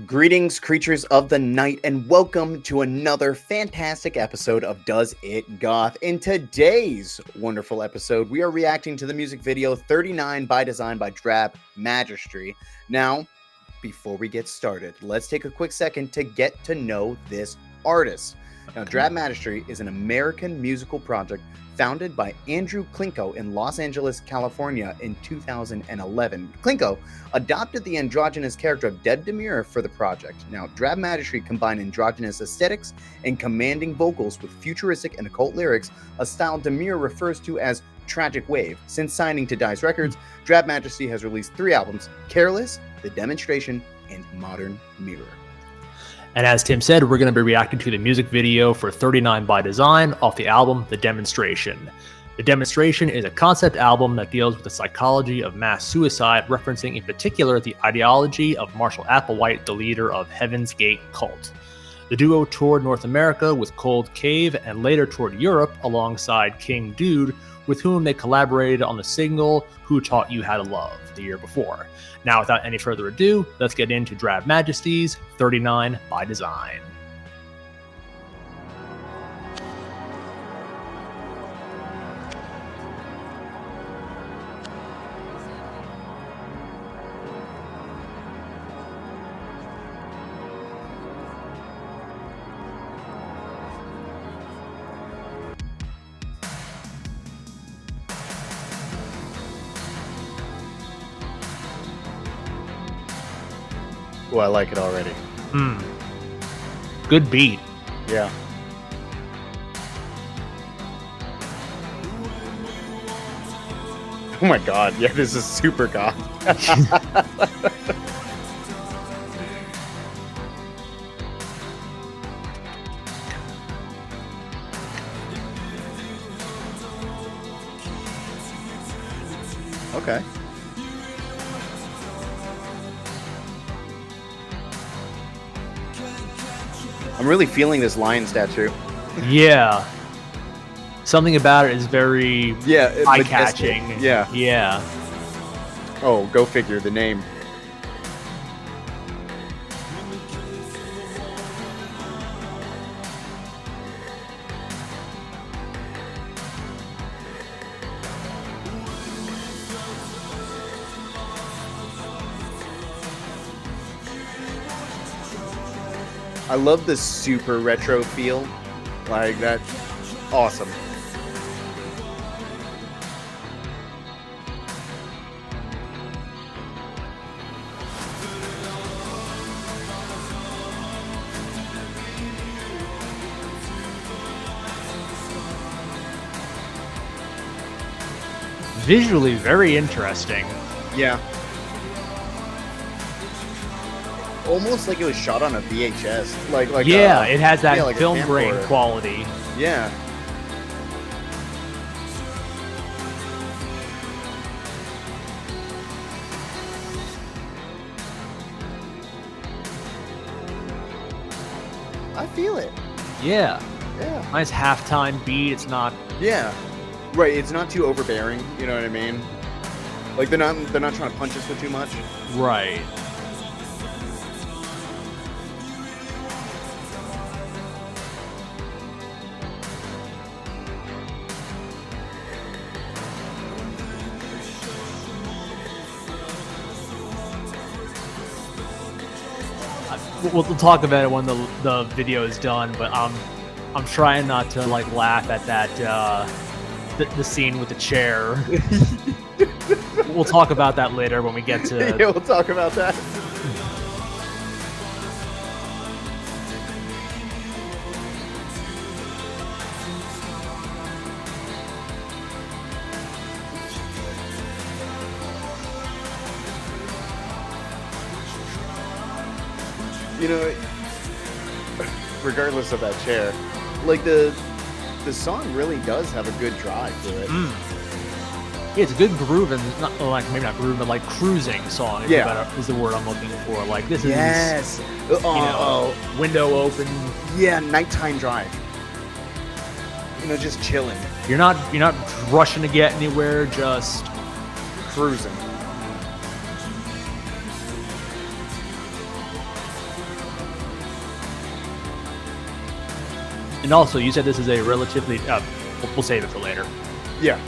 Greetings, creatures of the night, and welcome to another fantastic episode of Does It Goth. In today's wonderful episode, we are reacting to the music video 39 by Design by Drab Majesty. Now, before we get started, let's take a quick second to get to know this artist. Now, Drab Majesty is an American musical project founded by Andrew Klinko in Los Angeles, California in 2011. Klinko adopted the androgynous character of Deb Demure for the project. Now, Drab Majesty combined androgynous aesthetics and commanding vocals with futuristic and occult lyrics, a style Demure refers to as tragic wave. Since signing to Dice Records, Drab Majesty has released 3 albums: Careless, The Demonstration, and Modern Mirror. And as Tim said, we're going to be reacting to the music video for 39 by Design off the album The Demonstration. The Demonstration is a concept album that deals with the psychology of mass suicide, referencing in particular the ideology of Marshall Applewhite, the leader of Heaven's Gate cult. The duo toured North America with Cold Cave and later toured Europe alongside King Dude, with whom they collaborated on the single Who Taught You How to Love the year before. Now, without any further ado, let's get into Drab Majesty's 39 by Design. Oh, I like it already. Good beat. Yeah. Oh my god, yeah, this is super goth. Okay. I'm really feeling this lion statue. Yeah. Something about it is very eye-catching. Yeah. Yeah. Oh, go figure, the name. I love the super retro feel. Like, that's awesome. Visually very interesting. Yeah. Almost like it was shot on a VHS. Like yeah, it has that like film grain quality. Yeah. I feel it. Yeah. Yeah. Nice halftime beat. It's not. Yeah. Right. It's not too overbearing. You know what I mean? Like they're not trying to punch us with too much. Right. We'll talk about it when the video is done, but I'm trying not to like laugh at that the scene with the chair. We'll talk about that later when we get to. Yeah, we'll talk about that. You know, regardless of that chair, like the song really does have a good drive to it. Yeah, it's a good groove and not like maybe not groove, but like cruising song. Is the word I'm looking for. Like this is window open. Yeah, nighttime drive. You know, just chilling. You're not rushing to get anywhere. Just cruising. And also, you said this is a relatively... we'll save it for later. Yeah.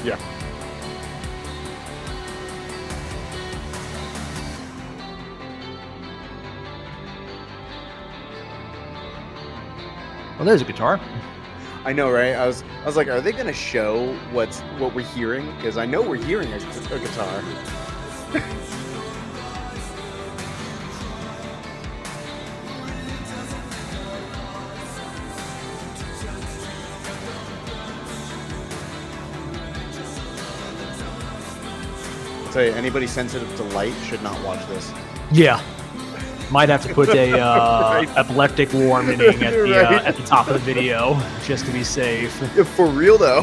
Well, there's a guitar. I know, right? I was like, are they gonna show what we're hearing? Because I know we're hearing a guitar. I'll tell you, anybody sensitive to light should not watch this. Yeah. Might have to put a epileptic warning at the top of the video just to be safe. For real though.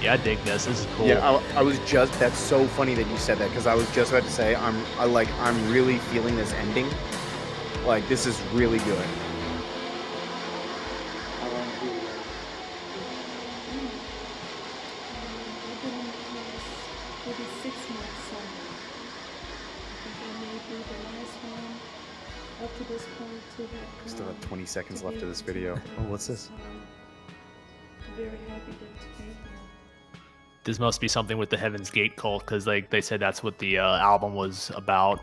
Yeah, I dig this. This is cool. Yeah, I was just. That's so funny that you said that because I was just about to say I'm really feeling this ending. Like this is really good. Still have 20 seconds left of this video. Oh, what's this? Very happy to be here. This must be something with the Heaven's Gate cult because like they said that's what the album was about.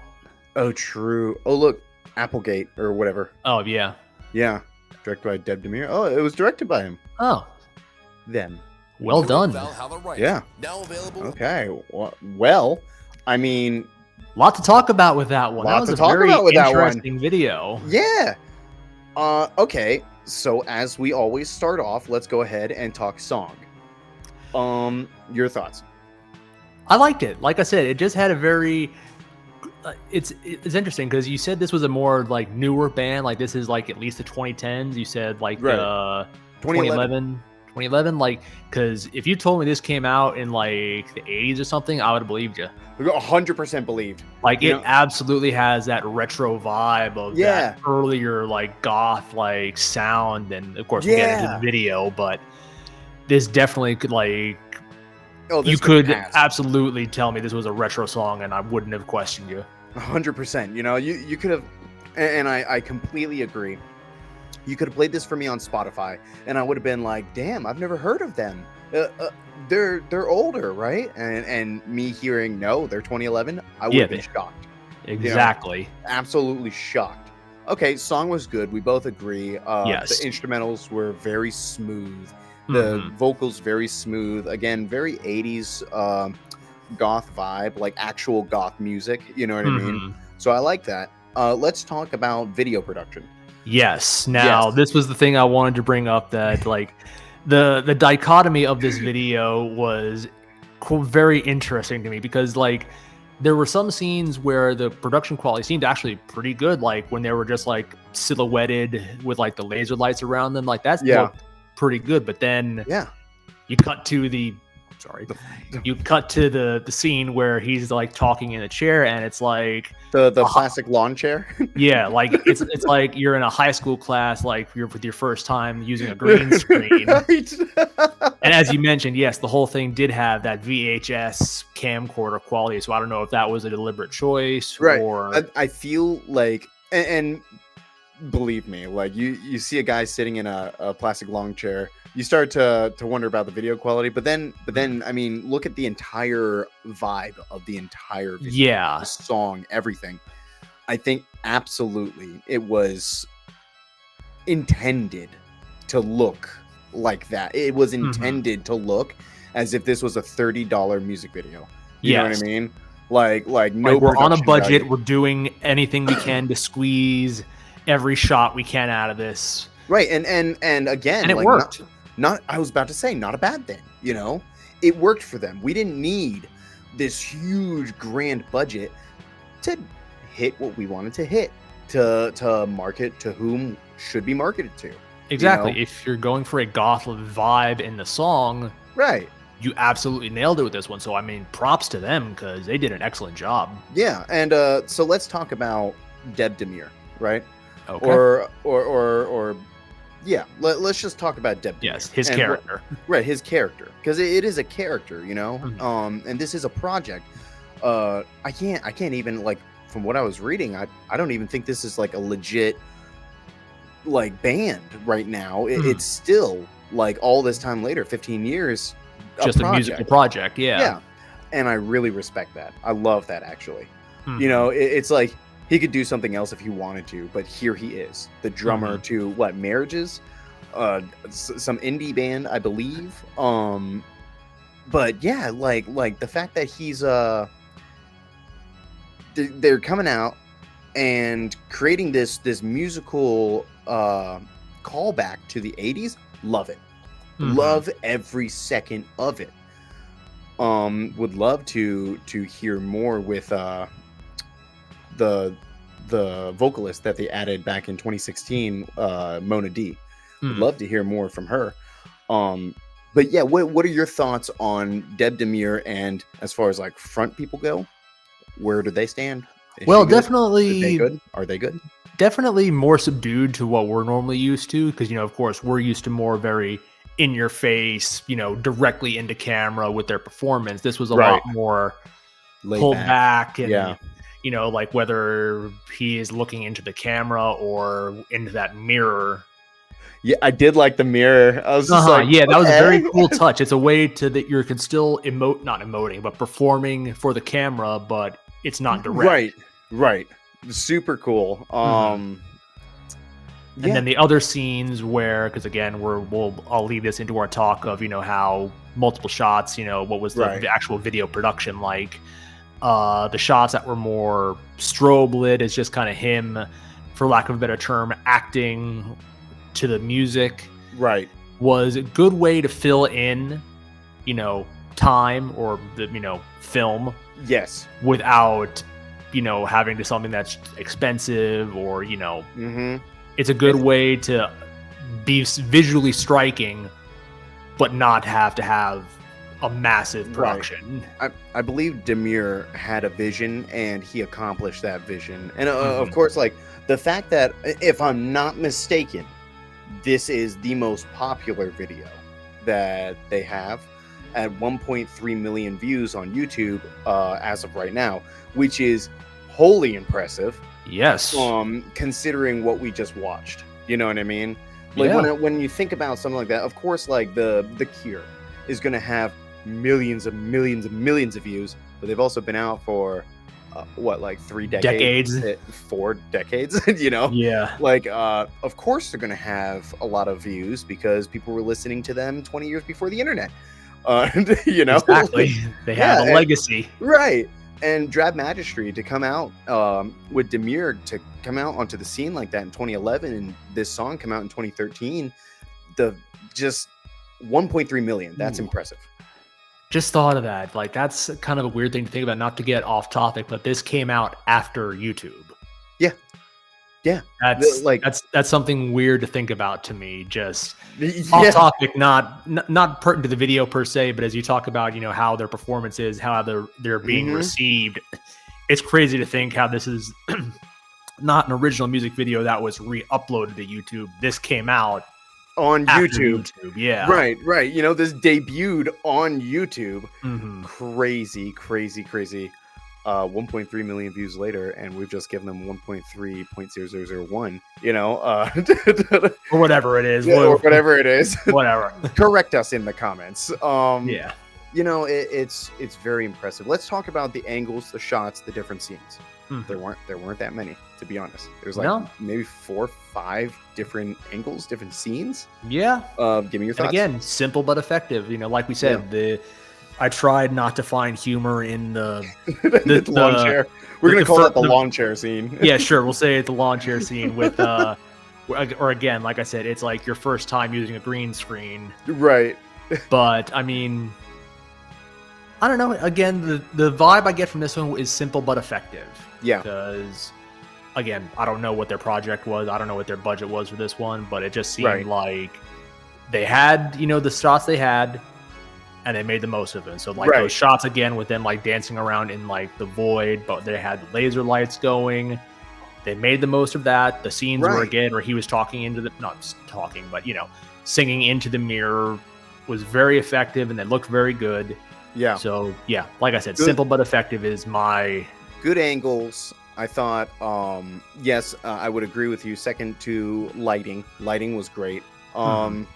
Oh, true. Oh, look, Applegate or whatever. Oh yeah. Yeah, directed by Deb Demir. Oh, it was directed by him. Oh, Them. well done. Yeah. Now available. Okay. Well, I mean, Lot to talk about with that one. Lot That was to a talk very about with that one. interesting video. yeah. Okay. So as we always start off, let's go ahead and talk song. Your thoughts? I liked it. Like I said, it just had a very. It's interesting because you said this was a more like newer band. Like this is like at least the 2010s. You said like Right. 2011. Like because if you told me this came out in like the 80s or something, I would have believed you. 100% believed. Like You it know- absolutely has that retro vibe of that earlier like goth like sound, and of course we'll get into Yeah. the video, but this definitely could like Oh, you this could pass. absolutely tell me this was a retro song and I wouldn't have questioned you. 100%. You know, you could have, and I completely agree. You could have played this for me on Spotify, and I would have been like, "Damn, I've never heard of them. They're older, right?" And me hearing no, they're 2011, I would Yeah, have been shocked. Exactly. Absolutely shocked. Okay, song was good. We both agree. Yes. The instrumentals were very smooth. The Mhm. vocals very smooth. Again, very 80s goth vibe, like actual goth music. You know what I mean? Mhm. So I like that. Let's talk about video production. Yes. Now, Yes. this was the thing I wanted to bring up, that like the dichotomy of this video was very interesting to me because like there were some scenes where the production quality seemed actually pretty good, like when they were just like silhouetted with like the laser lights around them, like that's Yeah. looked pretty good. But then Yeah. you cut to the scene where he's like talking in a chair, and it's like The plastic lawn chair. yeah, like it's like you're in a high school class, like you're with your first time using a green screen. Right. And as you mentioned, yes, the whole thing did have that VHS camcorder quality. So I don't know if that was a deliberate choice, Right. or I feel like, and believe me, like you see a guy sitting in a plastic lawn chair, you start to wonder about the video quality. But then, I mean, look at the entire vibe of the entire video, yeah, the song, everything. I think absolutely it was intended to look like that. It was intended to look as if this was a $30 music video. You know what I Yes. mean? Like no. like we're on a production budget, value. we're doing anything we can to squeeze every shot we can out of this, Right, and again, and it like, worked. Not I was about to say, not a bad thing. You know, it worked for them. We didn't need this huge grand budget to hit what we wanted to hit, to market to whom should be marketed to. Exactly. know? If you're going for a goth vibe in the song, Right. you absolutely nailed it with this one. So I mean, props to them because they did an excellent job. Yeah, and so let's talk about Deb Demure, right? Okay. Or yeah, let's just talk about Deb Demure. Yes, his and character. Right, his character, because it is a character, you know. And this is a project. I can't even, like, from what I was reading, I don't even think this is like a legit like band right now. It's still like all this time later, 15 years, just a musical project. Yeah. And I really respect that. I love that, actually. You know, it's like he could do something else if he wanted to, but here he is, the drummer to what, Marriages, some indie band, I believe. But yeah, like the fact that he's they're coming out and creating this musical callback to the 80s. Love it. Love every second of it. Would love to hear more with the vocalist that they added back in 2016, Mona D. Would love to hear more from her. But yeah, what are your thoughts on Deb Demure, and as far as like front people go, where do they stand? Well, definitely. Are they good? Definitely more subdued to what we're normally used to, because, you know, of course, we're used to more very in your face, you know, directly into camera with their performance. This was a lot more pulled back and, you know, like whether he is looking into the camera or into that mirror. Yeah, I did like the mirror. I was just like, yeah, that was a very cool touch. It's a way to that you can still not emoting, but performing for the camera, but it's not direct. Right. Super cool. And then the other scenes where, because again, I'll lead this into our talk of, you know, how multiple shots, you know, what was the actual video production like. The shots that were more strobe lit is just kind of him, for lack of a better term, acting to the music. Right. Was a good way to fill in, you know, time or the, you know, film. Yes. Without, you know, having to something that's expensive or, you know, it's a good way to be visually striking, but not have to have a massive production. I believe Demure had a vision and he accomplished that vision. And of course, like the fact that, if I'm not mistaken, this is the most popular video that they have at 1.3 million views on YouTube as of right now, which is wholly impressive. Yes. Considering what we just watched, you know what I mean? Like when you think about something like that, of course, like the Cure is going to have millions of views, but they've also been out for like 3 decades, 4 decades, you know? Yeah. Like, of course they're going to have a lot of views because people were listening to them 20 years before the internet. You know? Exactly. They have a legacy. Right. And Drab Majesty to come out with Demure to come out onto the scene like that in 2011, and this song come out in 2013, just 1.3 million. That's impressive. Just thought of that. Like, that's kind of a weird thing to think about, not to get off topic, but this came out after YouTube. Yeah. That's something weird to think about to me. Just off topic, not pertinent to the video per se, but as you talk about, you know, how their performance is, how they're being received. It's crazy to think how this is not an original music video that was re-uploaded to YouTube. This came out on YouTube. Yeah. Right. You know, this debuted on YouTube. Crazy. 1.3 million views later, and we've just given them 1.3.0001, you know, or whatever it is. Whatever it is. Whatever. Correct us in the comments. Yeah. You know, it's very impressive. Let's talk about the angles, the shots, the different scenes. There weren't that many, to be honest. There's like maybe 4 or 5 different angles, different scenes. Yeah. Give me your thoughts. And again, simple but effective. You know, like we said, I tried not to find humor in the lawn chair. We're going to call it the lawn chair scene. Yeah, sure. We'll say it's the lawn chair scene with, or again, like I said, it's like your first time using a green screen. Right. But, I mean, I don't know. Again, the vibe I get from this one is simple but effective. Yeah. Because, again, I don't know what their project was. I don't know what their budget was for this one, but it just seemed like they had, you know, the shots they had. and they made the most of it. So like those shots again with them like dancing around in like the void, but they had the laser lights going. They made the most of that. The scenes were again where he was talking into the not talking, but singing into the mirror was very effective, and they looked very good. Yeah. So yeah, like I said, simple but effective is my good angles. I thought, yes, I would agree with you. Second to lighting. Lighting was great. The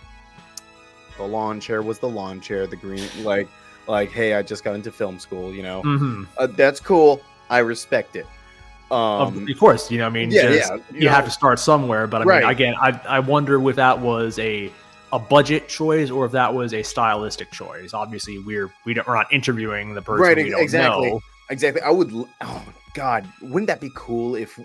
lawn chair was the lawn chair. The green, like, hey, I just got into film school. That's cool. I respect it. Of course, you have to start somewhere. But I mean, again, I wonder if that was a budget choice or if that was a stylistic choice. Obviously, we're not interviewing the person. Right. We don't know. Exactly. I would. Oh God, wouldn't that be cool if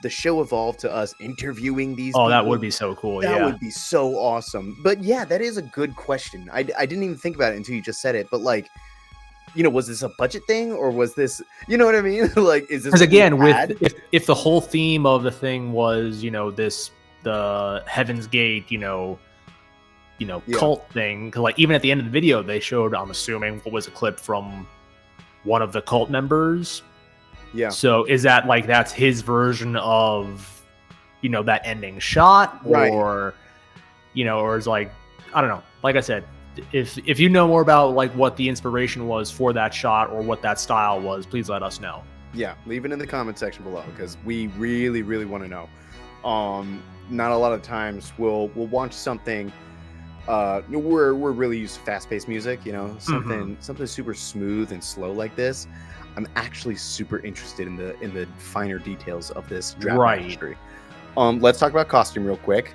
the show evolved to us interviewing these? Oh, people? That would be so cool. That would be so awesome. But yeah, that is a good question. I didn't even think about it until you just said it. But like, was this a budget thing or was this? You know what I mean? Like, is this? Because again, if the whole theme of the thing was the Heaven's Gate cult thing, because like even at the end of the video they showed, I'm assuming, what was a clip from one of the cult members. Yeah. So is that like that's his version of that ending shot, or or is like, I don't know. Like I said, if you know more about like what the inspiration was for that shot or what that style was, please let us know. Yeah, leave it in the comment section below because we really, really want to know. Not a lot of times we'll watch something. We're really used to fast-paced music, something super smooth and slow like this. I'm actually super interested in the finer details of this Drab Majesty. Let's talk about costume real quick,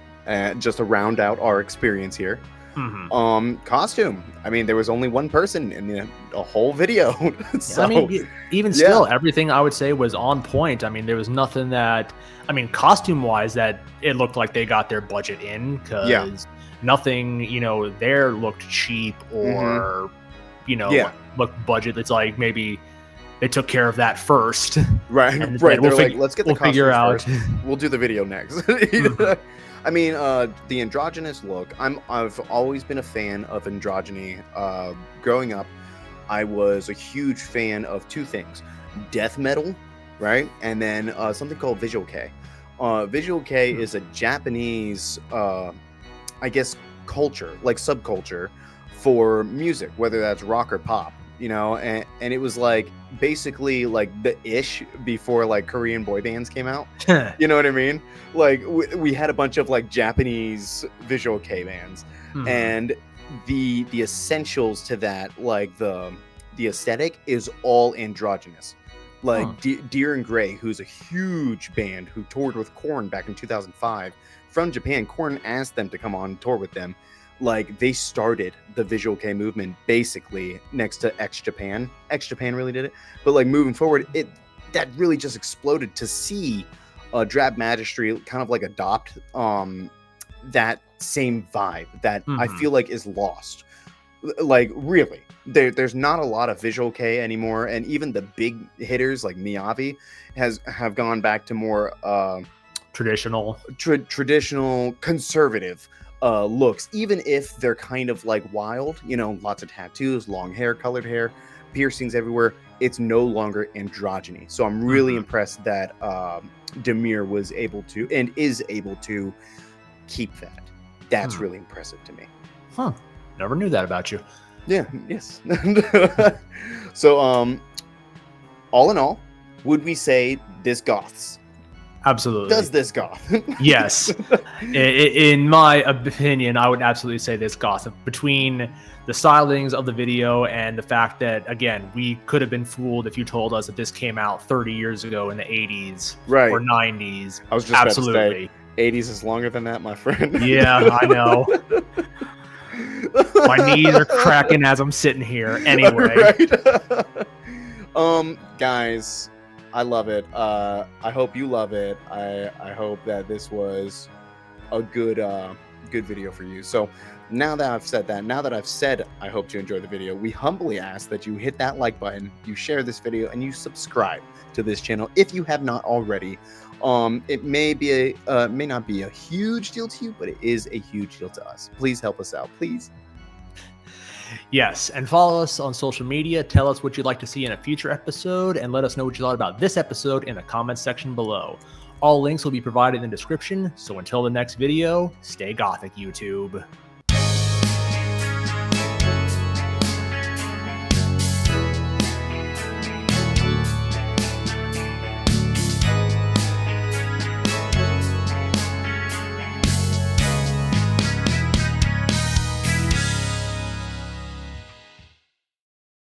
just to round out our experience here. Costume. I mean, there was only one person in a whole video. So, I mean, even still, everything I would say was on point. I mean, there was nothing that, costume-wise, that it looked like they got their budget in, because nothing, there looked cheap or, looked budget. It's like maybe they took care of that first. Right. They're like, let's get the costume figure out. First. We'll do the video next. I mean, the androgynous look, I've always been a fan of androgyny. Growing up, I was a huge fan of two things: death metal, right? And then something called visual kei. Visual kei is a Japanese, I guess, culture, like subculture for music, whether that's rock or pop, and it was like basically like the ish before like Korean boy bands came out. You know what I mean? Like we had a bunch of like Japanese visual kei bands, and the essentials to that, like the aesthetic, is all androgynous. Like Deer and Grey, who's a huge band who toured with Korn back in 2005 from Japan. Korn asked them to come on tour with them. Like, they started the visual kei movement basically next to X Japan. X Japan really did it, but like moving forward, that really just exploded to see Drab Majesty kind of like adopt that same vibe that I feel like is lost. Like, really, there's not a lot of visual kei anymore, and even the big hitters like Miyavi have gone back to more traditional conservative looks, even if they're kind of like wild, lots of tattoos, long hair, colored hair, piercings everywhere. It's no longer androgyny. So I'm really impressed that Demir was able to and is able to keep that. That's really impressive to me. Huh. Never knew that about you. Yeah. Yes. So all in all, would we say this goths? Absolutely. Does this goth? Yes. In my opinion, I would absolutely say this goth. Between the stylings of the video and the fact that, again, we could have been fooled if you told us that this came out 30 years ago in the 80s or 90s. I was just absolutely about to say, 80s is longer than that, my friend. Yeah, I know. My knees are cracking as I'm sitting here. Anyway. Right. Guys, I love it. I hope you love it. I hope that this was a good video for you. So now that I've said I hope you enjoyed the video, we humbly ask that you hit that like button, you share this video, and you subscribe to this channel if you have not already. It may not be a huge deal to you, but it is a huge deal to us. Please help us out, please. Yes, and follow us on social media. Tell us what you'd like to see in a future episode, and let us know what you thought about this episode in the comments section below. All links will be provided in the description, so until the next video, stay gothic, YouTube.